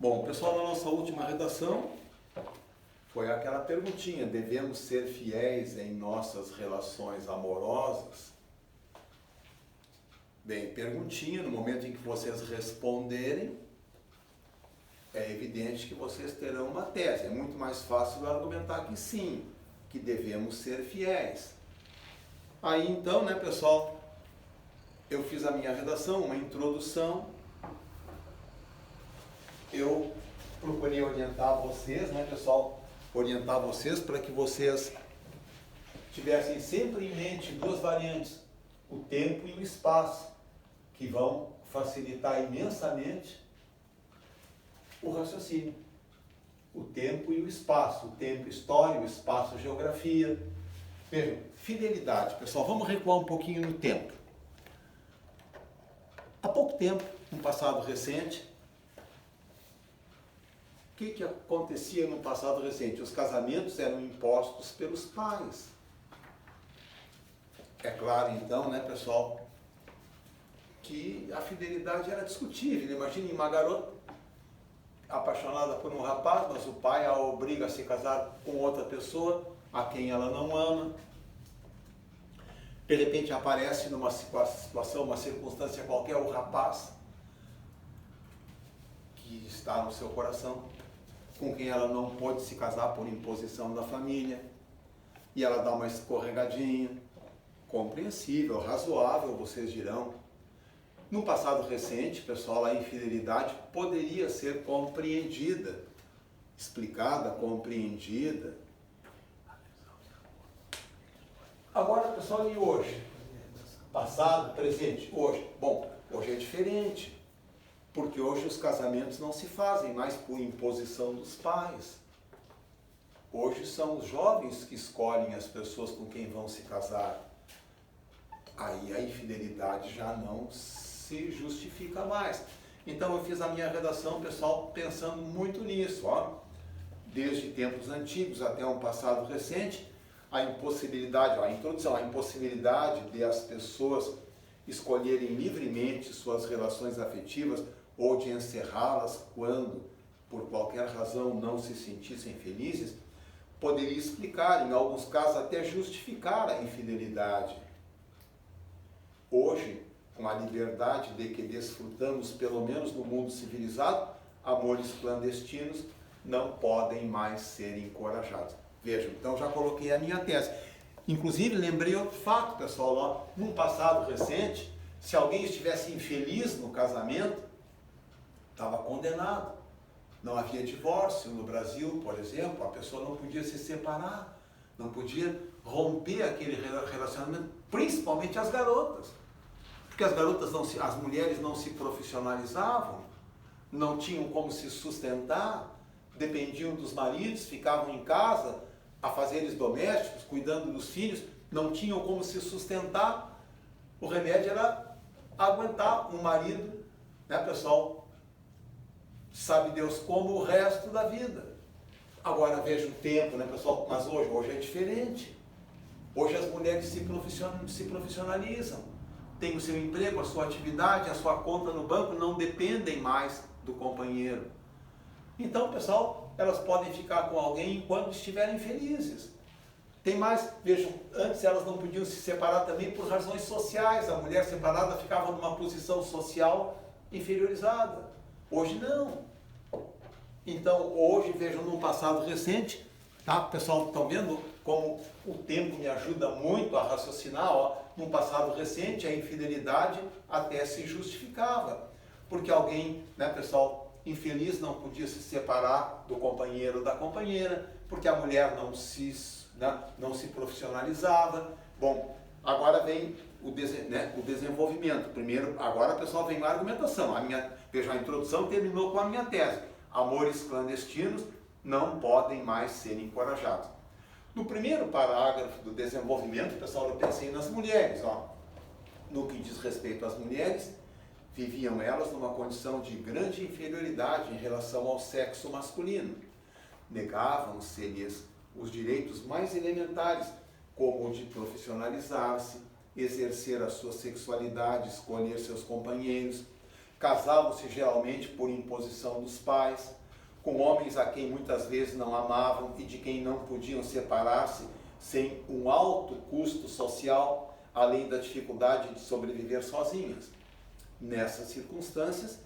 Bom, pessoal, na nossa última redação foi aquela perguntinha: devemos ser fiéis em nossas relações amorosas? Bem, perguntinha, no momento em que vocês responderem, é evidente que vocês terão uma tese. É muito mais fácil argumentar que sim, que devemos ser fiéis. Aí então, né, pessoal, eu fiz a minha redação, uma introdução. Eu procurei orientar vocês, né, pessoal, orientar vocês para que vocês tivessem sempre em mente duas variantes, o tempo e o espaço, que vão facilitar imensamente o raciocínio. O tempo e o espaço, o tempo história, o espaço geografia. Vejam, fidelidade, pessoal, vamos recuar um pouquinho no tempo. Há pouco tempo, no passado recente, o que acontecia no passado recente? Os casamentos eram impostos pelos pais. É claro, então, né, pessoal, que a fidelidade era discutível. Imagine uma garota apaixonada por um rapaz, mas o pai a obriga a se casar com outra pessoa a quem ela não ama. De repente aparece numa situação, uma circunstância qualquer, o rapaz que está no seu coração, com quem ela não pôde se casar por imposição da família, e ela dá uma escorregadinha, compreensível, razoável, vocês dirão. No passado recente, pessoal, a infidelidade poderia ser compreendida, explicada, compreendida. Agora, pessoal, e hoje? Passado, presente, hoje. Bom, hoje é diferente, porque hoje os casamentos não se fazem mais por imposição dos pais. Hoje são os jovens que escolhem as pessoas com quem vão se casar. Aí a infidelidade já não se justifica mais. Então eu fiz a minha redação, pessoal, pensando muito nisso, ó. Desde tempos antigos até um passado recente, a impossibilidade, a introdução, a impossibilidade de as pessoas escolherem livremente suas relações afetivas ou de encerrá-las quando, por qualquer razão, não se sentissem felizes, poderia explicar, em alguns casos, até justificar a infidelidade. Hoje, com a liberdade de que desfrutamos, pelo menos no mundo civilizado, amores clandestinos não podem mais ser encorajados. Vejam, então já coloquei a minha tese. Inclusive, lembrei outro fato, pessoal, ó, num passado recente, se alguém estivesse infeliz no casamento, estava condenado. Não havia divórcio no Brasil, por exemplo, a pessoa não podia se separar, não podia romper aquele relacionamento, principalmente as garotas. Porque as mulheres não se profissionalizavam, não tinham como se sustentar, dependiam dos maridos, ficavam em casa, afazeres domésticos, cuidando dos filhos, não tinham como se sustentar. O remédio era aguentar um marido, né, pessoal? Sabe Deus como, o resto da vida. Agora veja o tempo, né, pessoal? Mas hoje é diferente. Hoje as mulheres se profissionalizam, têm o seu emprego, a sua atividade, a sua conta no banco, não dependem mais do companheiro. Então, pessoal, elas podem ficar com alguém enquanto estiverem felizes. Tem mais, vejam, antes elas não podiam se separar também por razões sociais. A mulher separada ficava numa posição social inferiorizada. Hoje não. Então, hoje, vejam, num passado recente, tá? Pessoal, estão vendo como o tempo me ajuda muito a raciocinar, ó? Num passado recente, a infidelidade até se justificava. Porque alguém, né, pessoal, infeliz não podia se separar do companheiro ou da companheira, porque a mulher não se profissionalizava. Bom, agora vem o desenvolvimento. Primeiro, agora, pessoal, vem a argumentação. Veja, a introdução terminou com a minha tese. Amores clandestinos não podem mais ser encorajados. No primeiro parágrafo do desenvolvimento, pessoal, eu pensei nas mulheres, ó. No que diz respeito às mulheres, viviam elas numa condição de grande inferioridade em relação ao sexo masculino. Negavam-se-lhes os direitos mais elementares, como o de profissionalizar-se, exercer a sua sexualidade, escolher seus companheiros. casavam-se geralmente por imposição dos pais, com homens a quem muitas vezes não amavam e de quem não podiam separar-se sem um alto custo social, além da dificuldade de sobreviver sozinhas. Nessas circunstâncias,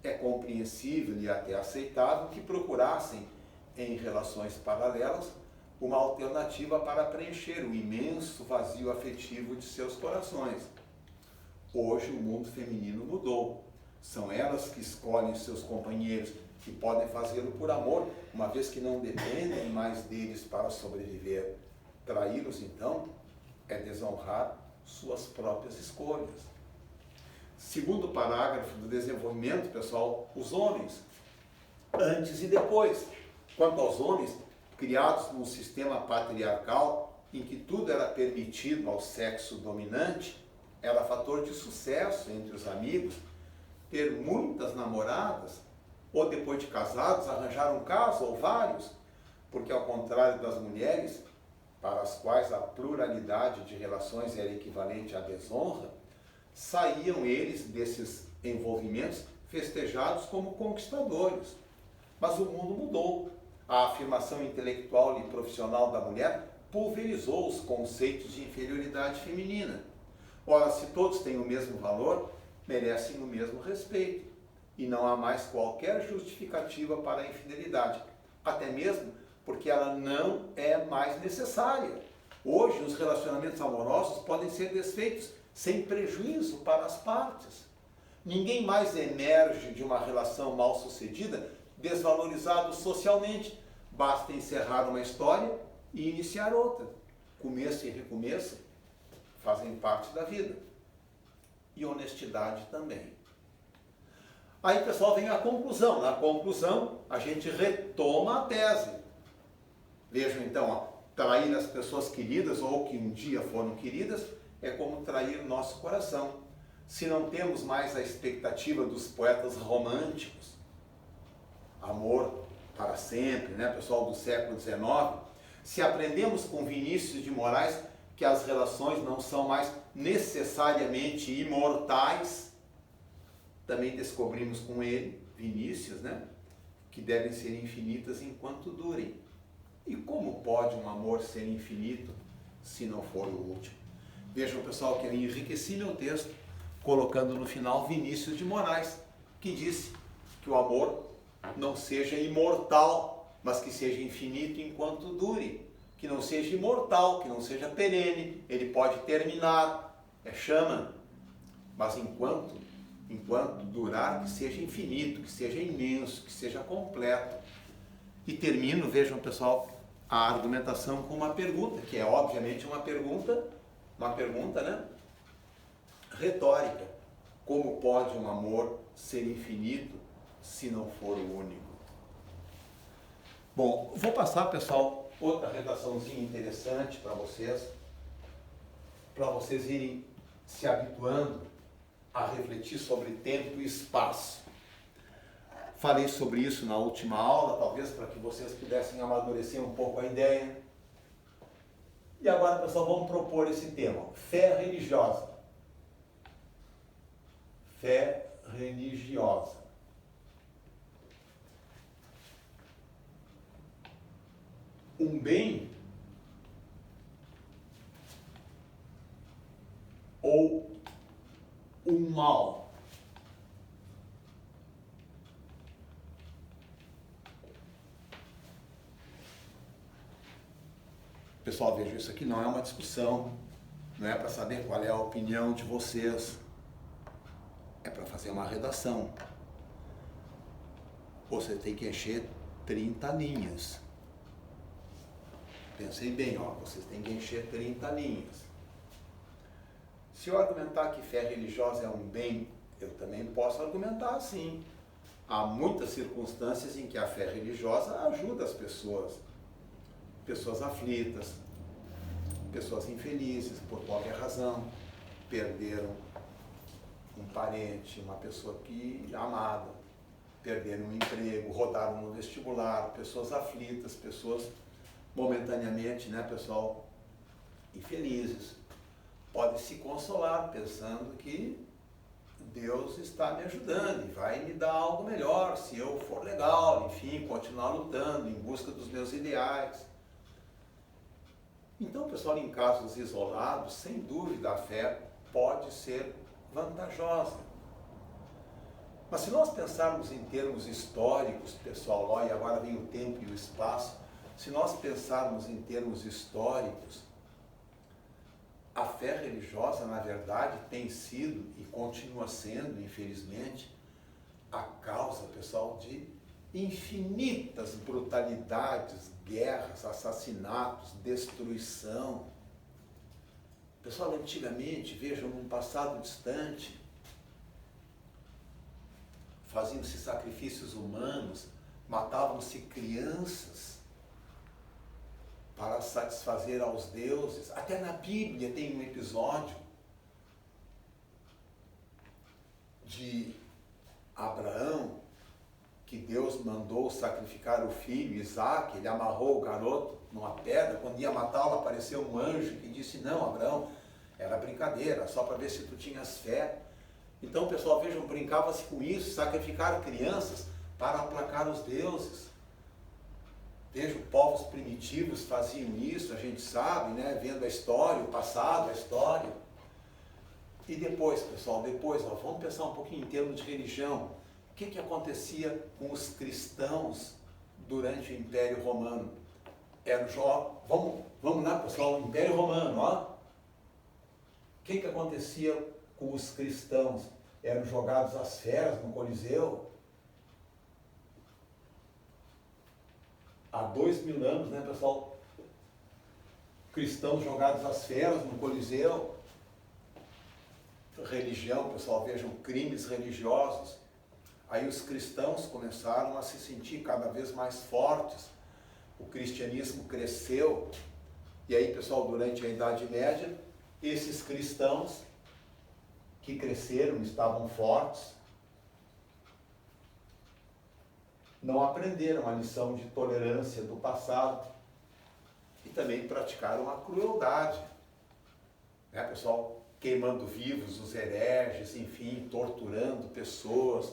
é compreensível e até aceitável que procurassem, em relações paralelas, uma alternativa para preencher o imenso vazio afetivo de seus corações. Hoje o mundo feminino mudou. São elas que escolhem seus companheiros e podem fazê-lo por amor, uma vez que não dependem mais deles para sobreviver. Traí-los, então, é desonrar suas próprias escolhas. Segundo parágrafo do desenvolvimento, pessoal, os homens, antes e depois. Quanto aos homens, criados num sistema patriarcal em que tudo era permitido ao sexo dominante, era fator de sucesso entre os amigos ter muitas namoradas, ou depois de casados arranjar um caso ou vários, porque ao contrário das mulheres, para as quais a pluralidade de relações era equivalente à desonra, saíam eles desses envolvimentos festejados como conquistadores. Mas o mundo mudou. A afirmação intelectual e profissional da mulher pulverizou os conceitos de inferioridade feminina. Ora, se todos têm o mesmo valor, merecem o mesmo respeito. E não há mais qualquer justificativa para a infidelidade, até mesmo porque ela não é mais necessária. Hoje, os relacionamentos amorosos podem ser desfeitos sem prejuízo para as partes. Ninguém mais emerge de uma relação mal sucedida desvalorizado socialmente. Basta encerrar uma história e iniciar outra. Começo e recomeço fazem parte da vida. E honestidade também. Aí, pessoal, vem a conclusão. Na conclusão, a gente retoma a tese. Vejam, então, ó, trair as pessoas queridas ou que um dia foram queridas é como trair o nosso coração. Se não temos mais a expectativa dos poetas românticos, amor para sempre, né, pessoal do século XIX, se aprendemos com Vinícius de Moraes que as relações não são mais necessariamente imortais, também descobrimos com ele, Vinícius, né, que devem ser infinitas enquanto durem. E como pode um amor ser infinito se não for o último? Vejam, pessoal, que eu enriqueci meu texto colocando no final Vinícius de Moraes, que disse que o amor não seja imortal, mas que seja infinito enquanto dure. Que não seja imortal, que não seja perene, ele pode terminar, é chama, mas enquanto durar, que seja infinito, que seja imenso, que seja completo. E termino, vejam, pessoal, a argumentação com uma pergunta, que é obviamente uma pergunta, né, retórica. Como pode um amor ser infinito se não for o único? Bom, vou passar, pessoal, outra redaçãozinha interessante para vocês irem se habituando a refletir sobre tempo e espaço. Falei sobre isso na última aula, talvez para que vocês pudessem amadurecer um pouco a ideia. E agora, pessoal, vamos propor esse tema: fé religiosa. Fé religiosa. Um bem ou um mal? Pessoal, veja, isso aqui não é uma discussão, não é para saber qual é a opinião de vocês, é para fazer uma redação. Você tem que encher 30 linhas. Pensei bem, ó, vocês têm que encher 30 linhas. Se eu argumentar que fé religiosa é um bem, eu também posso argumentar assim. Há muitas circunstâncias em que a fé religiosa ajuda as pessoas. Pessoas aflitas, pessoas infelizes por qualquer razão, perderam um parente, uma pessoa amada, perderam um emprego, rodaram no vestibular, pessoas aflitas, pessoas momentaneamente, né, pessoal, infelizes. Podem se consolar pensando que Deus está me ajudando e vai me dar algo melhor se eu for legal, enfim, continuar lutando em busca dos meus ideais. Então, pessoal, em casos isolados, sem dúvida a fé pode ser vantajosa. Mas se nós pensarmos em termos históricos, pessoal, ó, e agora vem o tempo e o espaço, se nós pensarmos em termos históricos, a fé religiosa, na verdade, tem sido e continua sendo, infelizmente, a causa, pessoal, de infinitas brutalidades, guerras, assassinatos, destruição. Pessoal, antigamente, vejam, num passado distante, faziam-se sacrifícios humanos, matavam-se crianças para satisfazer aos deuses. Até na Bíblia tem um episódio de Abraão, que Deus mandou sacrificar o filho Isaque. Ele amarrou o garoto numa pedra. Quando ia matá-lo, apareceu um anjo que disse: não, Abraão, era brincadeira, só para ver se tu tinhas fé. Então, pessoal, vejam, brincava-se com isso, sacrificar crianças para aplacar os deuses. Vejam, povos primitivos faziam isso, a gente sabe, né? Vendo a história, o passado, a história. E depois, pessoal, vamos pensar um pouquinho em termos de religião. O que acontecia com os cristãos durante o Império Romano? Vamos lá, pessoal, o Império Romano, ó. O que acontecia com os cristãos? Eram jogados às feras no Coliseu? Há 2000 anos, né, pessoal? Cristãos jogados às feras no Coliseu. Religião, pessoal, vejam, crimes religiosos. Aí os cristãos começaram a se sentir cada vez mais fortes. O cristianismo cresceu. E aí, pessoal, durante a Idade Média, esses cristãos que cresceram, estavam fortes, não aprenderam a lição de tolerância do passado e também praticaram a crueldade, né, pessoal? Queimando vivos os hereges, enfim, torturando pessoas.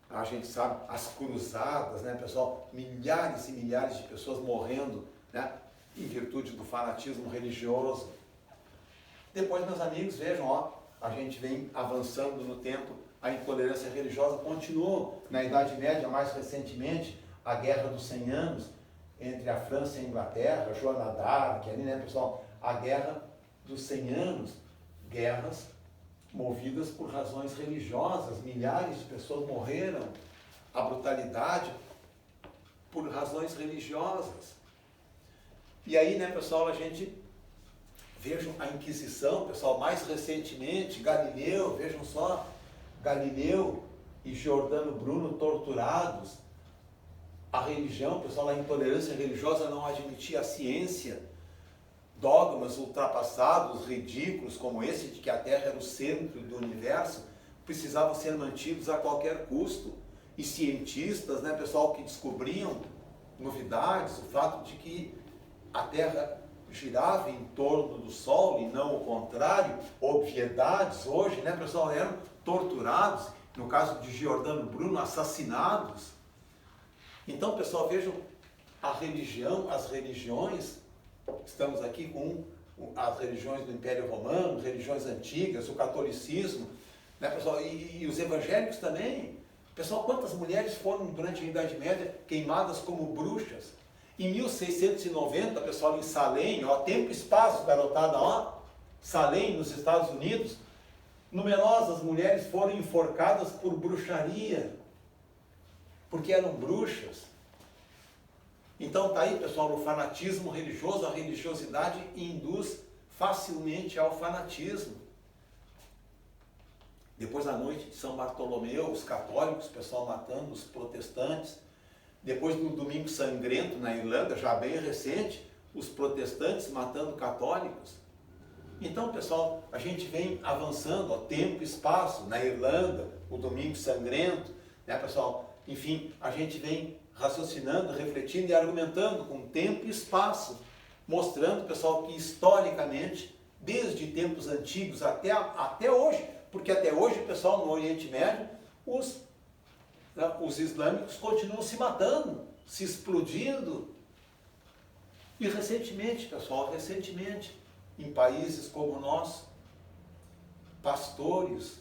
A gente sabe, as cruzadas, né, pessoal? Milhares e milhares de pessoas morrendo, né, em virtude do fanatismo religioso. Depois, meus amigos, vejam, ó, a gente vem avançando no tempo, a intolerância religiosa continuou. Na Idade Média, mais recentemente, a Guerra dos 100 Anos, entre a França e a Inglaterra, Joana d'Arc, ali, né, pessoal? A Guerra dos 100 Anos, guerras movidas por razões religiosas, milhares de pessoas morreram. A brutalidade por razões religiosas. E aí, né, pessoal, a gente... Vejam a Inquisição, pessoal, mais recentemente, Galileu, vejam só, Galileu e Giordano Bruno torturados. A religião, pessoal, a intolerância religiosa não admitia a ciência. Dogmas ultrapassados, ridículos, como esse de que a Terra era o centro do universo, precisavam ser mantidos a qualquer custo. E cientistas, né, pessoal, que descobriam novidades, o fato de que a Terra girava em torno do Sol e não o contrário, obviedades hoje, né, pessoal, eram torturados, no caso de Giordano Bruno, assassinados. Então, pessoal, vejam, a religião, as religiões, estamos aqui com as religiões do Império Romano, religiões antigas, o catolicismo, né, pessoal, e os evangélicos também. Pessoal, quantas mulheres foram durante a Idade Média queimadas como bruxas? Em 1690, pessoal, em Salem, ó, tempo e espaço, garotada, ó, Salem, nos Estados Unidos, numerosas mulheres foram enforcadas por bruxaria, porque eram bruxas. Então tá aí, pessoal, o fanatismo religioso, a religiosidade induz facilmente ao fanatismo. Depois da noite de São Bartolomeu, os católicos, pessoal, matando os protestantes. Depois do Domingo Sangrento na Irlanda, já bem recente, os protestantes matando católicos. Então, pessoal, a gente vem avançando, ó, tempo e espaço, na Irlanda, o Domingo Sangrento, né, pessoal? Enfim, a gente vem raciocinando, refletindo e argumentando com tempo e espaço, mostrando, pessoal, que historicamente, desde tempos antigos até hoje, Porque até hoje, pessoal, no Oriente Médio, os islâmicos continuam se matando, se explodindo. E recentemente, pessoal, em países como o nosso, pastores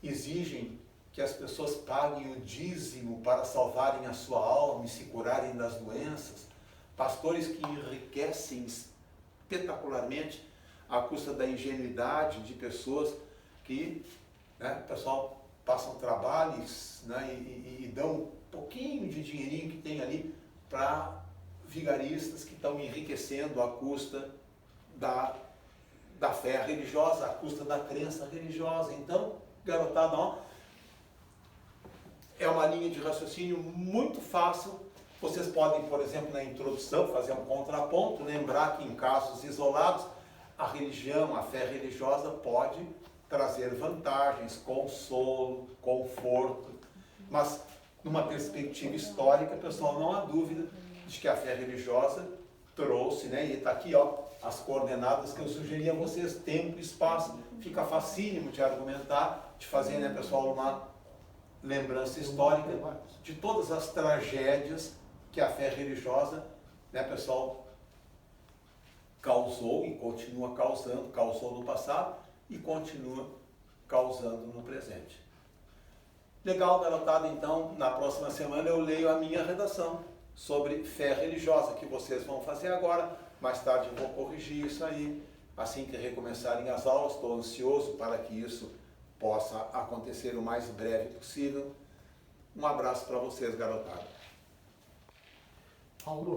exigem que as pessoas paguem o dízimo para salvarem a sua alma e se curarem das doenças. Pastores que enriquecem espetacularmente à custa da ingenuidade de pessoas que, pessoal, passam trabalhos, e dão um pouquinho de dinheirinho que tem ali para vigaristas que estão enriquecendo à custa da fé religiosa, à custa da crença religiosa. Então, garotada, ó, é uma linha de raciocínio muito fácil. Vocês podem, por exemplo, na introdução, fazer um contraponto, lembrar que em casos isolados, a religião, a fé religiosa pode trazer vantagens, consolo, conforto, mas numa perspectiva histórica, pessoal, não há dúvida de que a fé religiosa trouxe, e está aqui, ó, as coordenadas que eu sugeri a vocês, tempo e espaço, fica facílimo de argumentar, de fazer, pessoal, uma lembrança histórica de todas as tragédias que a fé religiosa, pessoal, causou e continua causando, causou no passado e continua causando no presente. Legal, garotada, então, na próxima semana eu leio a minha redação sobre fé religiosa, que vocês vão fazer agora. Mais tarde eu vou corrigir isso aí, assim que recomeçarem as aulas. Estou ansioso para que isso possa acontecer o mais breve possível. Um abraço para vocês, garotada. Paulo.